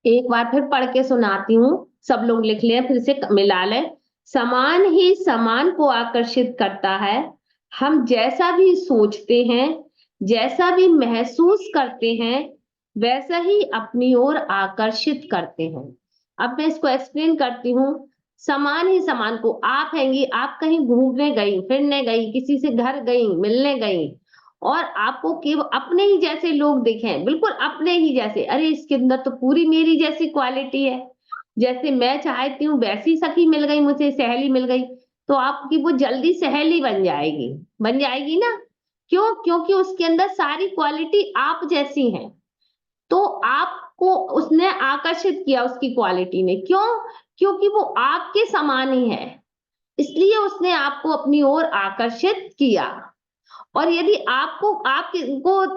एक बार फिर पढ़ के सुनाती हूँ, सब लोग लिख लें, फिर से मिला लें। समान ही समान को आकर्षित करता है। हम जैसा भी सोचते हैं, जैसा भी महसूस करते हैं, वैसा ही अपनी ओर आकर्षित करते हैं। अब मैं इसको एक्सप्लेन करती हूँ। समान ही समान को, आप हैंगी, आप कहीं घूमने गई, फिरने गई, किसी से घर गई, मिलने गई, और आपको केवल अपने ही जैसे लोग दिखें, बिल्कुल अपने ही जैसे, अरे इसके अंदर तो पूरी मेरी जैसी क्वालिटी है, जैसे मैं चाहती हूँ वैसी सखी मिल गई, मुझे सहेली मिल गई, तो आपकी वो जल्दी सहेली बन जाएगी ना। क्यों? क्योंकि उसके अंदर सारी क्वालिटी आप जैसी है, तो आपको उसने आकर्षित किया उसकी क्वालिटी ने। क्यों? क्योंकि वो आपके समान ही है, इसलिए उसने आपको अपनी ओर आकर्षित किया। और यदि आपको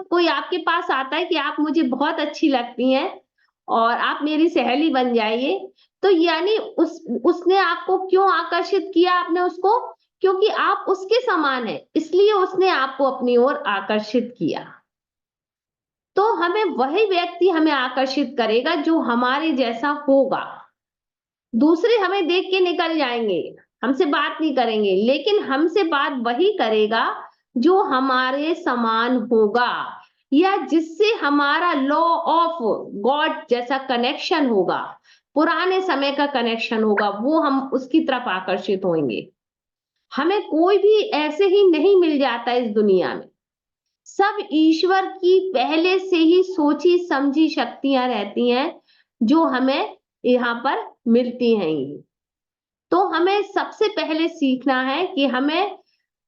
कोई आपके पास आता है कि आप मुझे बहुत अच्छी लगती हैं और आप मेरी सहेली बन जाइए, तो यानी उसने आपको क्यों आकर्षित किया, आपने उसको, क्योंकि आप उसके समान हैं, इसलिए उसने आपको अपनी ओर आकर्षित किया। तो हमें वही व्यक्ति हमें आकर्षित करेगा जो हमारे जैसा होगा। दूसरे हमें देख के निकल जाएंगे, हमसे बात नहीं करेंगे, लेकिन हमसे बात वही करेगा जो हमारे समान होगा, या जिससे हमारा लॉ ऑफ गॉड जैसा कनेक्शन होगा, पुराने समय का कनेक्शन होगा, वो हम उसकी तरफ आकर्षित होंगे। हमें कोई भी ऐसे ही नहीं मिल जाता इस दुनिया में। सब ईश्वर की पहले से ही सोची समझी शक्तियां रहती हैं, जो हमें यहाँ पर मिलती हैं। तो हमें सबसे पहले सीखना है कि हमें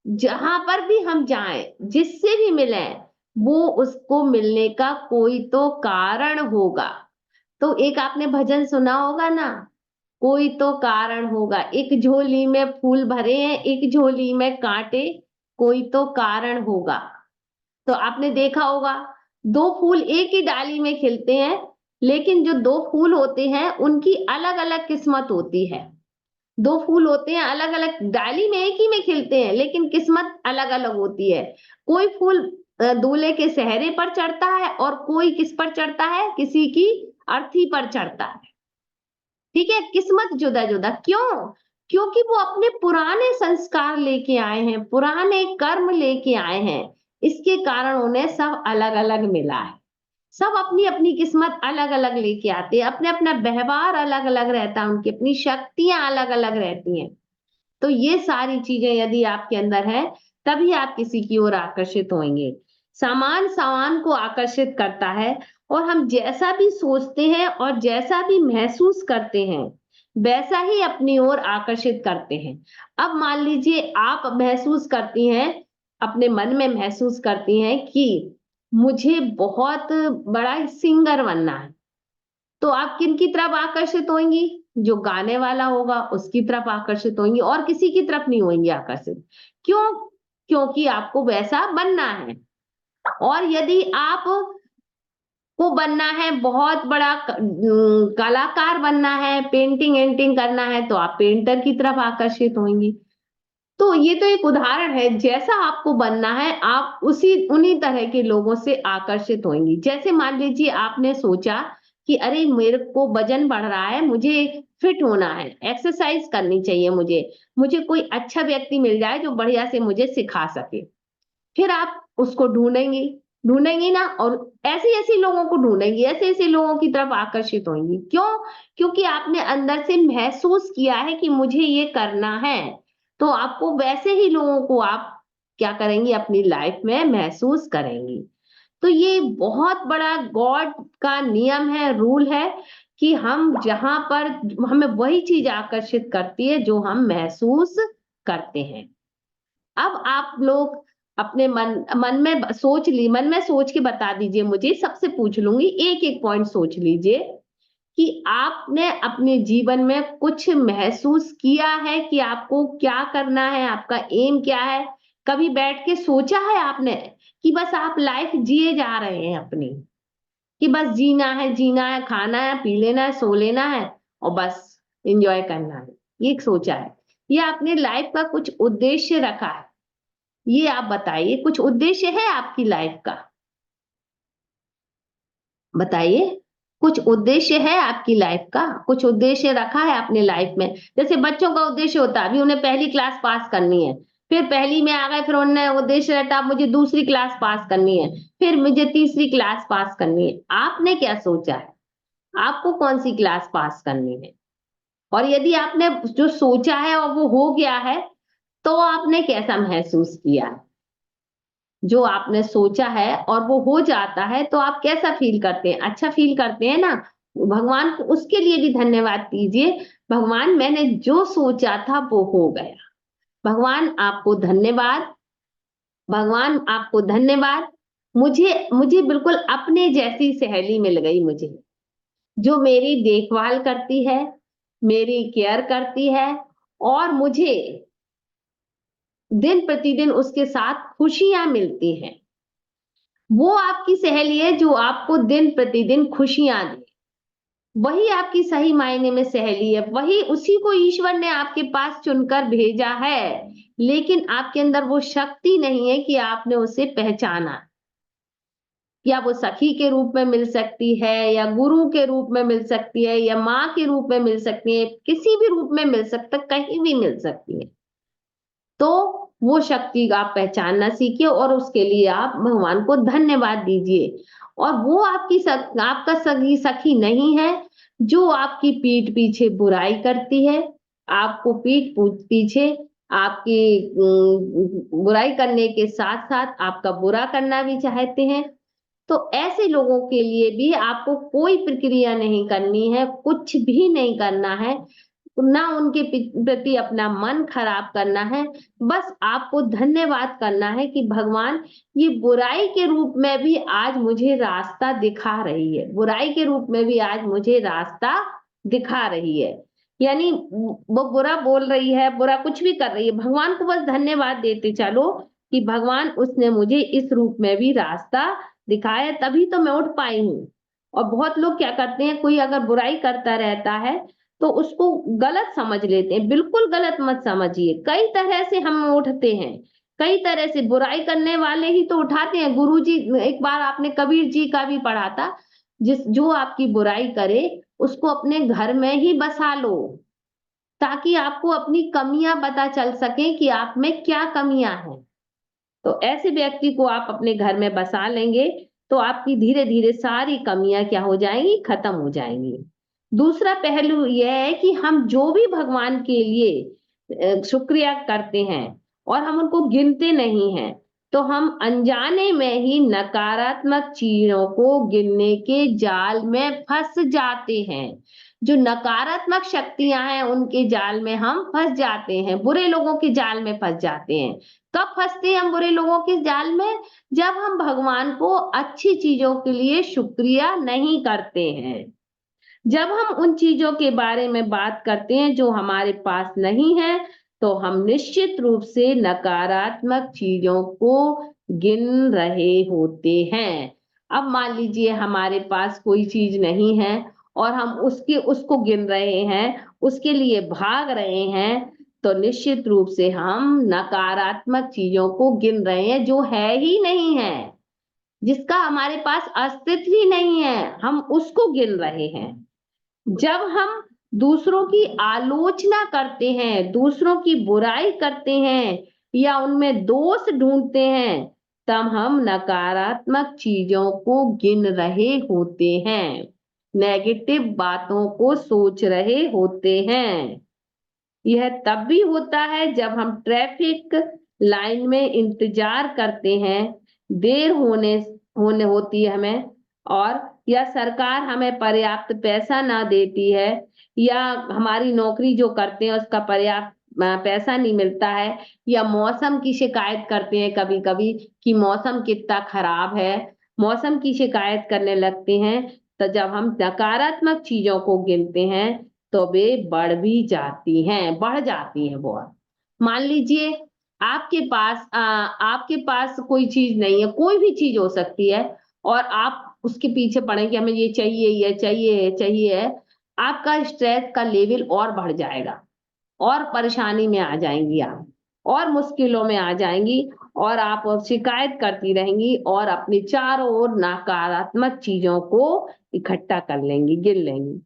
जहां पर भी हम जाएं, जिससे भी मिलें, वो उसको मिलने का कोई तो कारण होगा। तो एक आपने भजन सुना होगा ना, कोई तो कारण होगा, एक झोली में फूल भरे हैं, एक झोली में कांटे, कोई तो कारण होगा। तो आपने देखा होगा, दो फूल एक ही डाली में खिलते हैं, लेकिन जो दो फूल होते हैं उनकी अलग अलग किस्मत होती है। दो फूल होते हैं, अलग अलग डाली में एक ही में खिलते हैं, लेकिन किस्मत अलग अलग होती है। कोई फूल दूल्हे के सेहरे पर चढ़ता है, और कोई किस पर चढ़ता है, किसी की अर्थी पर चढ़ता है। ठीक है, किस्मत जुदा जुदा। क्यों? क्योंकि वो अपने पुराने संस्कार लेके आए हैं, पुराने कर्म लेके आए हैं, इसके कारण उन्हें सब अलग अलग मिला है। सब अपनी अपनी किस्मत अलग अलग लेके आते हैं, अपने अपना व्यवहार अलग अलग रहता है, उनकी अपनी शक्तियां अलग अलग रहती हैं। तो ये सारी चीजें यदि आपके अंदर है, तभी आप किसी की ओर आकर्षित होंगे। सामान सामान को आकर्षित करता है, और हम जैसा भी सोचते हैं और जैसा भी महसूस करते हैं, वैसा ही अपनी ओर आकर्षित करते हैं। अब मान लीजिए आप महसूस करती हैं, अपने मन में महसूस करती हैं कि मुझे बहुत बड़ा सिंगर बनना है, तो आप किनकी तरफ आकर्षित होंगी? जो गाने वाला होगा उसकी तरफ आकर्षित होंगी, और किसी की तरफ नहीं होंगी आकर्षित। क्यों? क्योंकि आपको वैसा बनना है। और यदि आप को बनना है, बहुत बड़ा कलाकार बनना है, पेंटिंग एंटिंग करना है, तो आप पेंटर की तरफ आकर्षित होंगी। तो ये तो एक उदाहरण है, जैसा आपको बनना है आप उसी उन्हीं तरह के लोगों से आकर्षित होंगी। जैसे मान लीजिए आपने सोचा कि अरे मेरे को वजन बढ़ रहा है, मुझे फिट होना है, एक्सरसाइज करनी चाहिए, मुझे कोई अच्छा व्यक्ति मिल जाए जो बढ़िया से मुझे सिखा सके। फिर आप उसको ढूंढेंगी, ढूंढेंगी ना, और ऐसे ऐसे लोगों को ढूंढेंगी, ऐसे ऐसे लोगों की तरफ आकर्षित होंगी। क्यों? क्योंकि आपने अंदर से महसूस किया है कि मुझे ये करना है, तो आपको वैसे ही लोगों को आप क्या करेंगी, अपनी लाइफ में महसूस करेंगी। तो ये बहुत बड़ा गॉड का नियम है, रूल है, कि हम जहां पर, हमें वही चीज आकर्षित करती है जो हम महसूस करते हैं। अब आप लोग अपने मन में सोच के बता दीजिए, मुझे सबसे पूछ लूंगी, एक एक पॉइंट सोच लीजिए कि आपने अपने जीवन में कुछ महसूस किया है कि आपको क्या करना है, आपका एम क्या है? कभी बैठ के सोचा है आपने कि बस आप लाइफ जिए जा रहे हैं अपनी, कि बस जीना है, खाना है, पी लेना है, सो लेना है, और बस एंजॉय करना है, ये सोचा है? या आपने लाइफ का कुछ उद्देश्य रखा है? ये आप बताइए, कुछ उद्देश्य है आपकी लाइफ का? बताइए। कुछ उद्देश्य है आपकी लाइफ का, कुछ उद्देश्य रखा है अपने लाइफ में। जैसे बच्चों का उद्देश्य होता है, अभी उन्हें पहली क्लास पास करनी है, फिर पहली में आ गए, फिर उन्हें उद्देश्य रहता है मुझे दूसरी क्लास पास करनी है, फिर मुझे तीसरी क्लास पास करनी है। आपने क्या सोचा है? आपको कौन सी क्लास पास करनी है? और यदि आपने जो सोचा है और वो हो गया है, तो आपने कैसा महसूस किया? जो आपने सोचा है और वो हो जाता है, तो आप कैसा फील करते हैं? अच्छा फील करते हैं ना? भगवान को उसके लिए भी धन्यवाद दीजिए, भगवान मैंने जो सोचा था वो हो गया। भगवान आपको धन्यवाद, भगवान आपको धन्यवाद। मुझे मुझे बिल्कुल अपने जैसी सहेली मिल गई मुझे, जो मेरी देखभाल करती है, मेरी केयर करती है और मुझे दिन प्रतिदिन उसके साथ खुशियाँ मिलती हैं। वो आपकी सहेली है जो आपको दिन प्रतिदिन खुशियाँ दे। वही आपकी सही मायने में सहेली है, वही उसी को ईश्वर ने आपके पास चुनकर भेजा है। लेकिन आपके अंदर वो शक्ति नहीं है कि आपने उसे पहचाना। या वो सखी के रूप में मिल सकती है, या गुरु के रूप में मिल सकती है, या माँ के रूप में मिल सकती है, किसी भी रूप में मिल सकता, कहीं भी मिल सकती है। तो वो शक्ति आप पहचानना सीखिए और उसके लिए आप भगवान को धन्यवाद दीजिए। और वो आपका सगी सखी नहीं है जो आपकी पीठ पीछे बुराई करती है, आपको पीछे आपकी बुराई करने के साथ साथ आपका बुरा करना भी चाहते हैं। तो ऐसे लोगों के लिए भी आपको कोई प्रक्रिया नहीं करनी है, कुछ भी नहीं करना है, ना उनके प्रति अपना मन खराब करना है। बस आपको धन्यवाद करना है कि भगवान, ये बुराई के रूप में भी आज मुझे रास्ता दिखा रही है, बुराई के रूप में भी आज मुझे रास्ता दिखा रही है। यानी वो बुरा बोल रही है, बुरा कुछ भी कर रही है, भगवान को बस धन्यवाद देते चलो कि भगवान उसने मुझे इस रूप में भी रास्ता दिखाया, तभी तो मैं उठ पाई हूँ। और बहुत लोग क्या करते हैं, कोई अगर बुराई करता रहता है तो उसको गलत समझ लेते हैं। बिल्कुल गलत मत समझिए, कई तरह से हम उठते हैं, कई तरह से बुराई करने वाले ही तो उठाते हैं। गुरुजी, एक बार आपने कबीर जी का भी पढ़ा था, जो आपकी बुराई करे उसको अपने घर में ही बसा लो, ताकि आपको अपनी कमियां पता चल सके कि आप में क्या कमियां हैं। तो ऐसे व्यक्ति को आप अपने घर में बसा लेंगे, तो आपकी धीरे धीरे सारी कमियां क्या हो जाएंगी, खत्म हो जाएंगी। दूसरा पहलू यह है कि हम जो भी भगवान के लिए शुक्रिया करते हैं और हम उनको गिनते नहीं हैं, तो हम अनजाने में ही नकारात्मक चीजों को गिनने के जाल में फंस जाते हैं। जो नकारात्मक शक्तियां हैं उनके जाल में हम फंस जाते हैं, बुरे लोगों के जाल में फंस जाते हैं। कब फंसते हैं हम बुरे लोगों के जाल में? जब हम भगवान को अच्छी चीजों के लिए शुक्रिया नहीं करते हैं, जब हम उन चीजों के बारे में बात करते हैं जो हमारे पास नहीं है, तो हम निश्चित रूप से नकारात्मक चीजों को गिन रहे होते हैं। अब मान लीजिए हमारे पास कोई चीज नहीं है और हम उसको गिन रहे हैं, उसके लिए भाग रहे हैं, तो निश्चित रूप से हम नकारात्मक चीजों को गिन रहे हैं जो है ही नहीं है, जिसका हमारे पास अस्तित्व ही नहीं है, हम उसको गिन रहे हैं। जब हम दूसरों की आलोचना करते हैं, दूसरों की बुराई करते हैं या उनमें दोष ढूंढते हैं, तब हम नकारात्मक चीजों को गिन रहे होते हैं, नेगेटिव बातों को सोच रहे होते हैं। यह तब भी होता है जब हम ट्रैफिक लाइन में इंतजार करते हैं, देर होने होने होती है हमें, और या सरकार हमें पर्याप्त पैसा ना देती है, या हमारी नौकरी जो करते हैं उसका पर्याप्त पैसा नहीं मिलता है, या मौसम की शिकायत करते हैं कभी कभी कि मौसम कितना खराब है, मौसम की शिकायत करने लगते हैं। तो जब हम नकारात्मक चीजों को गिनते हैं तो वे बढ़ जाती हैं बहुत। मान लीजिए आपके पास कोई चीज नहीं है, कोई भी चीज हो सकती है, और आप उसके पीछे पड़े कि हमें ये चाहिए, ये चाहिए, आपका स्ट्रेस का लेवल और बढ़ जाएगा और परेशानी में आ जाएंगी आप, और मुश्किलों में आ जाएंगी। और आप और शिकायत करती रहेंगी और अपने चारों ओर नकारात्मक चीजों को इकट्ठा कर लेंगी, गिन लेंगी।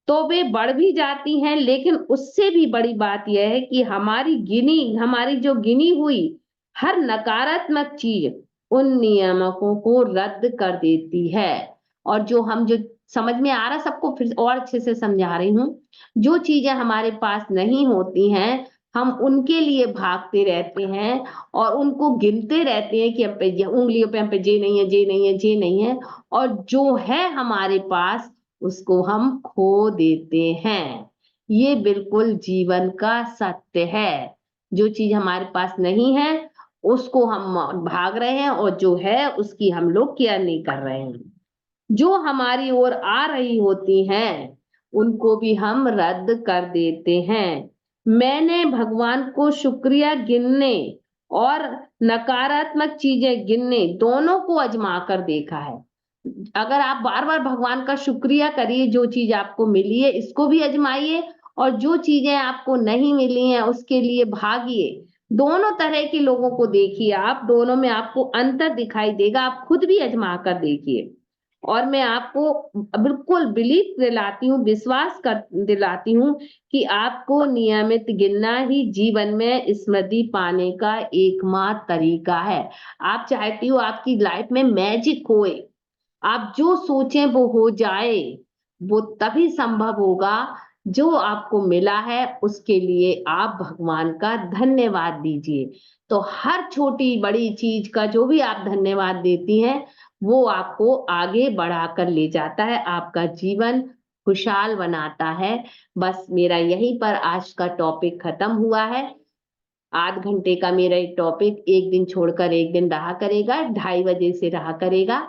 तो वे बढ़ भी जाती हैं, लेकिन उससे भी बड़ी बात यह है कि हमारी जो गिनी हुई हर नकारात्मक चीज उन नियामकों को रद्द कर देती है। और जो समझ में आ रहा, सबको फिर और अच्छे से समझा रही हूँ। जो चीजें हमारे पास नहीं होती हैं, हम उनके लिए भागते रहते हैं और उनको गिनते रहते हैं कि हम पे उंगलियों पे हम पे जे नहीं है, जे नहीं है, जे नहीं है। और जो है हमारे पास उसको हम खो देते हैं। ये बिल्कुल जीवन का सत्य है। जो चीज हमारे पास नहीं है उसको हम भाग रहे हैं, और जो है उसकी हम लोग केयर नहीं कर रहे हैं। जो हमारी ओर आ रही होती हैं उनको भी हम रद्द कर देते हैं। मैंने भगवान को शुक्रिया गिनने और नकारात्मक चीजें गिनने दोनों को आजमा कर देखा है। अगर आप बार बार भगवान का शुक्रिया करिए, जो चीज आपको मिली है इसको भी आजमाइए, और जो चीजें आपको नहीं मिली हैं उसके लिए भागिए। दोनों तरह के लोगों को देखिए, आप दोनों में आपको अंतर दिखाई देगा। आप खुद भी आजमा कर देखिए। और मैं आपको बिल्कुल बिलीव दिलाती हूँ, विश्वास कर दिलाती हूँ कि आपको नियमित गिनना ही जीवन में स्मृति पाने का एकमात्र तरीका है। आप चाहती हो आपकी लाइफ में मैजिक होए, आप जो सोचें वो हो जाए, वो तभी संभव होगा। जो आपको मिला है उसके लिए आप भगवान का धन्यवाद दीजिए। तो हर छोटी बड़ी चीज का जो भी आप धन्यवाद देती हैं वो आपको आगे बढ़ाकर ले जाता है, आपका जीवन खुशहाल बनाता है। बस मेरा यहीं पर आज का टॉपिक खत्म हुआ है। आध घंटे का मेरा एक टॉपिक एक दिन छोड़कर एक दिन रहा करेगा, 2:30 बजे से रहा करेगा,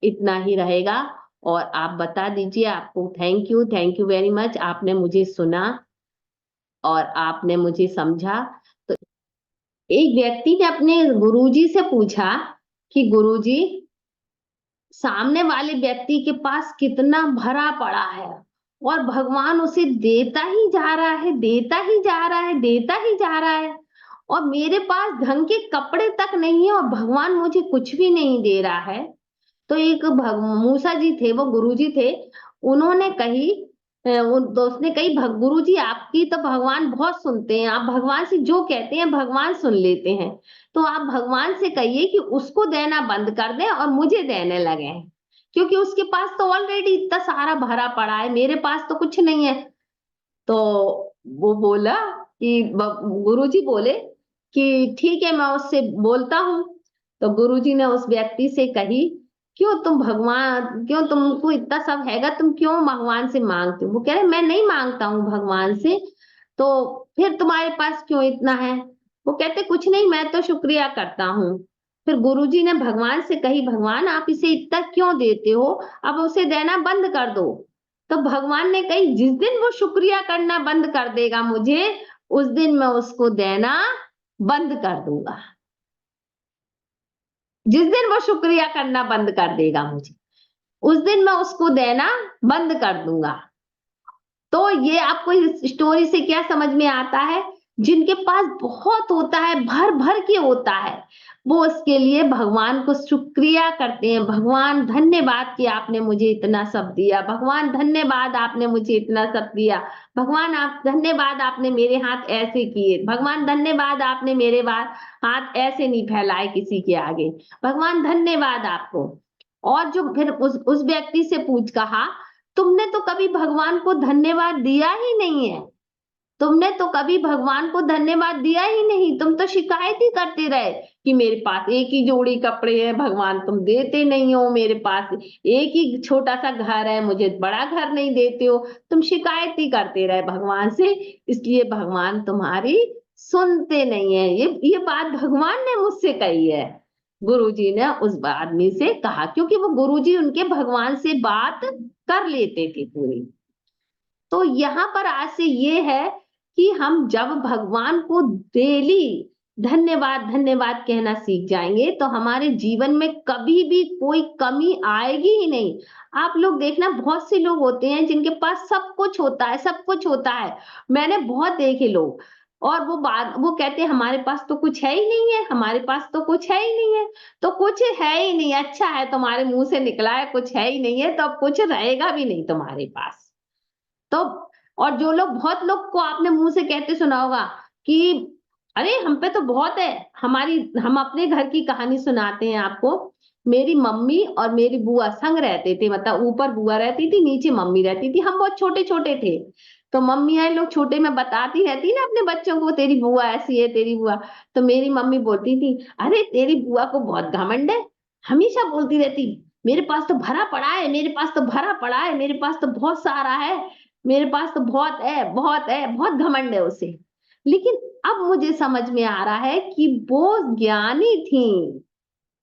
इतना ही रहेगा। और आप बता दीजिए, आपको थैंक यू वेरी मच। आपने मुझे सुना और आपने मुझे समझा। तो एक व्यक्ति ने अपने गुरुजी से पूछा कि गुरुजी, सामने वाले व्यक्ति के पास कितना भरा पड़ा है और भगवान उसे देता ही जा रहा है, देता ही जा रहा है, देता ही जा रहा है, और मेरे पास ढंग के कपड़े तक नहीं है और भगवान मुझे कुछ भी नहीं दे रहा है। तो एक मूसा जी थे, वो गुरुजी थे। उन्होंने कही उन दोस्त ने कही, गुरुजी आपकी तो भगवान बहुत सुनते हैं, आप भगवान से जो कहते हैं भगवान सुन लेते हैं। तो आप भगवान से कहिए कि उसको देना बंद कर दें और मुझे देने लगे, क्योंकि उसके पास तो ऑलरेडी इतना सारा भरा पड़ा है, मेरे पास तो कुछ नहीं है। तो वो बोला कि गुरुजी बोले कि ठीक है, मैं उससे बोलता हूँ। तो गुरुजी ने उस व्यक्ति से कही, क्यों तुमको इतना सब हैगा, तुम क्यों भगवान से मांगते हो? वो कह रहे, मैं नहीं मांगता हूँ भगवान से, तो फिर तुम्हारे पास क्यों इतना है? वो कहते, कुछ नहीं, मैं तो शुक्रिया करता हूँ। फिर गुरुजी ने भगवान से कही, भगवान आप इसे इतना क्यों देते हो, अब उसे देना बंद कर दो। तो भगवान ने कही, जिस दिन वो शुक्रिया करना बंद कर देगा मुझे, उस दिन मैं उसको देना बंद कर दूंगा। जिस दिन वो शुक्रिया करना बंद कर देगा मुझे, उस दिन मैं उसको देना बंद कर दूंगा। तो ये आपको इस स्टोरी से क्या समझ में आता है? जिनके पास बहुत होता है, भर भर के होता है, वो उसके लिए भगवान को शुक्रिया करते हैं। भगवान धन्यवाद कि आपने मुझे इतना सब दिया, भगवान धन्यवाद आपने मुझे इतना सब दिया, भगवान आप धन्यवाद आपने मेरे हाथ ऐसे किए, भगवान धन्यवाद आपने मेरे हाथ ऐसे नहीं फैलाए किसी के आगे, भगवान धन्यवाद आपको। और जो फिर उस व्यक्ति से पूछ कहा, तुमने तो कभी भगवान को धन्यवाद दिया ही नहीं है, तुमने तो कभी भगवान को धन्यवाद दिया ही नहीं, तुम तो शिकायत ही करते रहे कि मेरे पास एक ही जोड़ी कपड़े हैं, भगवान तुम देते नहीं हो, मेरे पास एक ही छोटा सा घर है, मुझे बड़ा घर नहीं देते हो, तुम शिकायत ही करते रहे भगवान से, इसलिए भगवान तुम्हारी सुनते नहीं है। ये बात भगवान ने मुझसे कही है, गुरुजी ने उस आदमी से कहा, क्योंकि वो गुरुजी उनके भगवान से बात कर लेते थे पूरी। तो यहाँ पर आज से ये है कि हम जब भगवान को डेली धन्यवाद धन्यवाद कहना सीख जाएंगे तो हमारे जीवन में कभी भी कोई कमी आएगी ही नहीं। आप लोग देखना, बहुत से लोग होते हैं जिनके पास सब कुछ होता है, सब कुछ होता है। मैंने बहुत देखे लोग, और वो कहते हैं हमारे पास तो कुछ है ही नहीं है, हमारे पास तो कुछ है ही नहीं है। तो कुछ है ही नहीं, अच्छा है तुम्हारे मुंह से निकला है कुछ है ही नहीं है, तो अब कुछ रहेगा भी नहीं तुम्हारे पास। तो और जो लोग, बहुत लोग को आपने मुंह से कहते सुना होगा कि अरे हम पे तो बहुत है, हमारी हम अपने घर की कहानी सुनाते हैं आपको। मेरी मम्मी और मेरी बुआ संग रहते थे, मतलब ऊपर बुआ रहती थी, नीचे मम्मी रहती थी, हम बहुत छोटे छोटे थे। तो मम्मी आई लोग छोटे में बताती रहती ना अपने बच्चों को, तेरी बुआ ऐसी है, तेरी बुआ। तो मेरी मम्मी बोलती थी, अरे तेरी बुआ को बहुत घमंड है, हमेशा बोलती रहती, मेरे पास तो भरा पड़ा है, मेरे पास तो भरा पड़ा है, मेरे पास तो बहुत सारा है, मेरे पास तो बहुत है, बहुत है, बहुत घमंड है उसे। लेकिन अब मुझे समझ में आ रहा है कि वो ज्ञानी थी,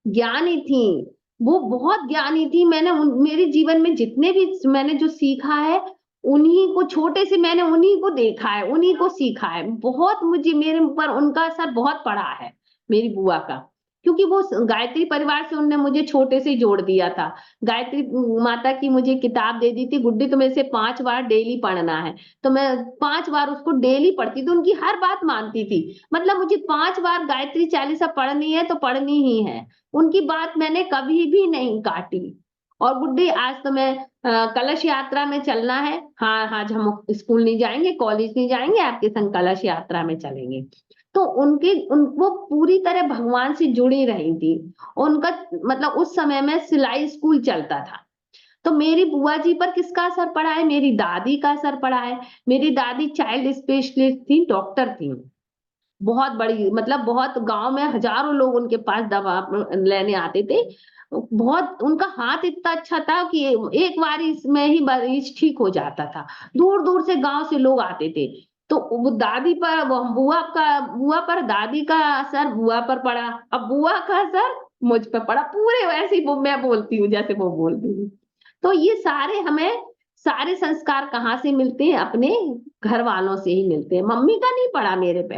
ज्ञानी थी, वो बहुत ज्ञानी थी। मैंने मेरे जीवन में जितने भी मैंने जो सीखा है, उन्हीं को, छोटे से मैंने उन्हीं को देखा है, उन्हीं को सीखा है। बहुत मुझे, मेरे ऊपर उनका असर बहुत पड़ा है, मेरी बुआ का। क्योंकि वो गायत्री परिवार से उनने मुझे छोटे से ही जोड़ दिया था। गायत्री माता की मुझे किताब दे दी थी, गुड्डी तुम्हें इसे 5 बार डेली पढ़ना है। तो मैं 5 बार उसको डेली पढ़ती थी, उनकी हर बात मानती थी। मतलब मुझे 5 बार गायत्री चालीसा पढ़नी है तो पढ़नी ही है, उनकी बात मैंने कभी भी नहीं काटी। और गुड्डी आज तो मैं कलश यात्रा में चलना है, हाँ हाँ, हम स्कूल नहीं जाएंगे, कॉलेज नहीं जाएंगे, आपके संग कलश यात्रा में चलेंगे। तो वो पूरी तरह भगवान से जुड़ी रही थी। उनका मतलब उस समय में सिलाई स्कूल चलता था। तो मेरी बुआ जी पर किसका असर पड़ा है? मेरी दादी का असर पड़ा है। मेरी दादी चाइल्ड स्पेशलिस्ट थी, डॉक्टर थी, बहुत बड़ी, मतलब बहुत, गांव में हजारों लोग उनके पास दवा लेने आते थे। बहुत उनका हाथ इतना अच्छा था कि एक बार इसमें ही मरीज ठीक हो जाता था। दूर दूर से गांव से लोग आते थे। तो वो दादी पर, वो बुआ पर दादी का असर बुआ पर पड़ा, अब बुआ का असर मुझ पर पड़ा, पूरे वैसे ही वो मैं बोलती हूँ जैसे वो बोलती हूँ। तो ये सारे हमें, सारे संस्कार कहाँ से मिलते हैं? अपने घर वालों से ही मिलते हैं। मम्मी का नहीं पड़ा मेरे पे,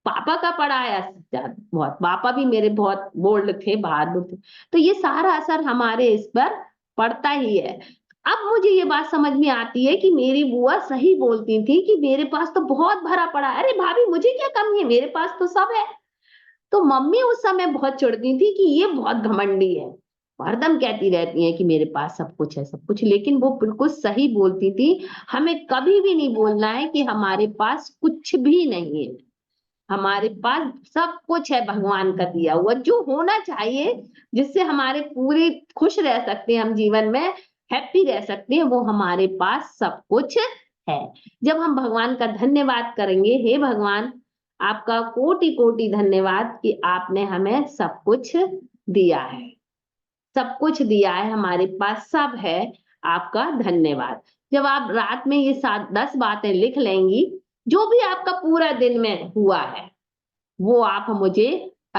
पापा का पड़ा है असर बहुत। पापा भी मेरे बहुत बोल्ड थे, बहादुर थे। तो ये सारा असर हमारे इस पर पड़ता ही है। अब मुझे ये बात समझ में आती है कि मेरी बुआ सही बोलती थी कि मेरे पास तो बहुत भरा पड़ा है, अरे भाभी मुझे क्या कमी है, मेरे पास तो सब है। तो मम्मी उस समय बहुत चिढ़ती थी कि ये बहुत घमंडी है, हरदम कहती रहती है कि मेरे पास सब कुछ है, सब कुछ। लेकिन वो बिल्कुल सही बोलती थी। हमें कभी भी नहीं बोलना है कि हमारे पास कुछ भी नहीं है। हमारे पास सब कुछ है भगवान का दिया हुआ, जो होना चाहिए, जिससे हमारे पूरे खुश रह सकते हैं हम जीवन में, हैप्पी रह सकते हैं, वो हमारे पास सब कुछ है। जब हम भगवान का धन्यवाद करेंगे, हे भगवान आपका कोटि कोटि धन्यवाद कि आपने हमें सब कुछ दिया है, सब कुछ दिया है, हमारे पास सब है, आपका धन्यवाद। जब आप रात में ये 7-10 बातें लिख लेंगी, जो भी आपका पूरा दिन में हुआ है, वो आप मुझे